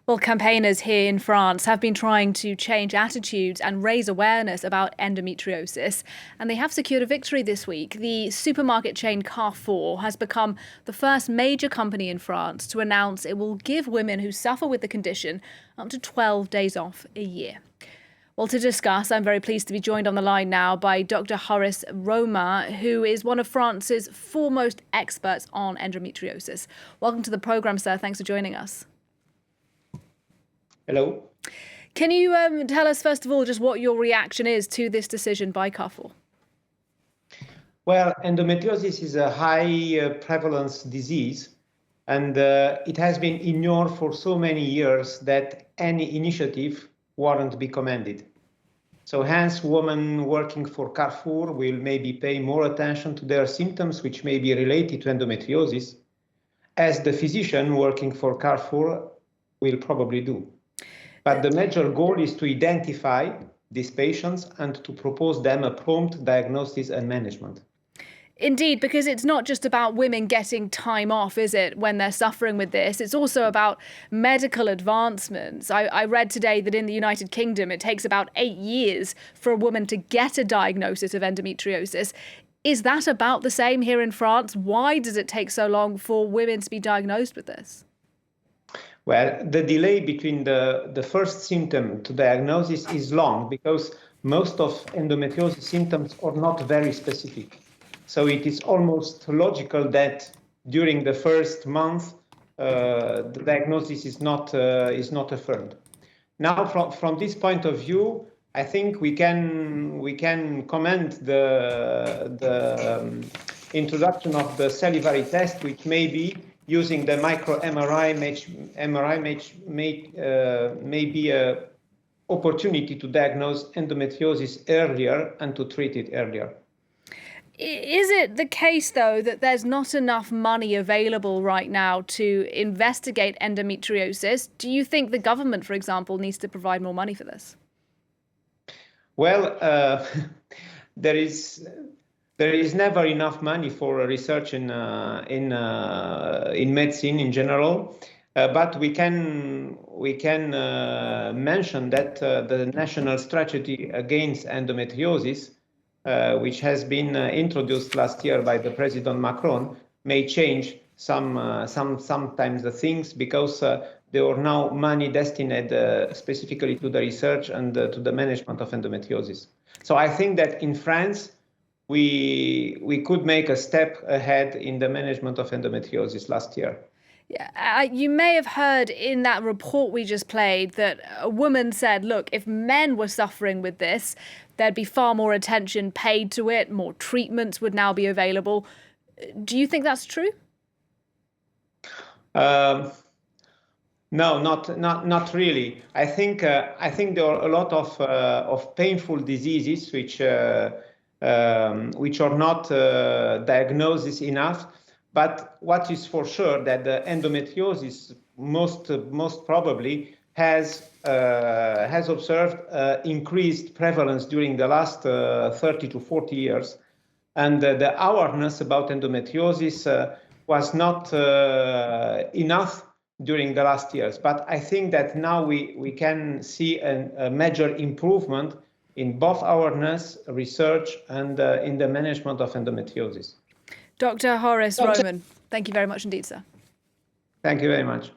Well, campaigners here in France have been trying to change attitudes and raise awareness about endometriosis, and they have secured a victory this week. The supermarket chain Carrefour has become the first major company in France to announce it will give women who suffer with the condition up to 12 days off a year. Well, to discuss, I'm very pleased to be joined on the line now by Dr. Horace Roman, who is one of France's foremost experts on endometriosis. Welcome to the programme, sir. Thanks for joining us. Hello. Can you tell us, first of all, just what your reaction is to this decision by Carrefour? Well, endometriosis is a high prevalence disease, and it has been ignored for so many years that any initiative wouldn't be commended. So hence, women working for Carrefour will maybe pay more attention to their symptoms, which may be related to endometriosis, as the physician working for Carrefour will probably do. But the major goal is to identify these patients and to propose them a prompt diagnosis and management. Indeed, because it's not just about women getting time off, is it, when they're suffering with this? It's also about medical advancements. I read today that in the United Kingdom, it takes about 8 years for a woman to get a diagnosis of endometriosis. Is that about the same here in France? Why does it take so long for women to be diagnosed with this? Well, the delay between the first symptom to diagnosis is long because most of endometriosis symptoms are not very specific. So it is almost logical that during the first month, the diagnosis is not affirmed. Now, from this point of view, I think we can commend the introduction of the salivary test, which may be using the micro MRI may be an opportunity to diagnose endometriosis earlier and to treat it earlier. Is it the case, though, that there's not enough money available right now to investigate endometriosis? Do you think the government, for example, needs to provide more money for this? Well, there is never enough money for research in medicine in general, but we can mention that the national strategy against endometriosis, which has been introduced last year by the President Macron, may change sometimes the things because there are now money destined specifically to the research and to the management of endometriosis. So I think that in France, we could make a step ahead in the management of endometriosis last year. Yeah, you may have heard in that report we just played that a woman said, look, if men were suffering with this, there'd be far more attention paid to it, more treatments would now be available. Do you think that's true? No, not really. I think there are a lot of painful diseases which are not diagnosed enough. But what is for sure that the endometriosis most probably has observed increased prevalence during the last 30 to 40 years, and the awareness about endometriosis was not enough during the last years. But I think that now we can see a major improvement in both awareness, research, and in the management of endometriosis. Dr. Horace Roman, thank you very much indeed, sir. Thank you very much.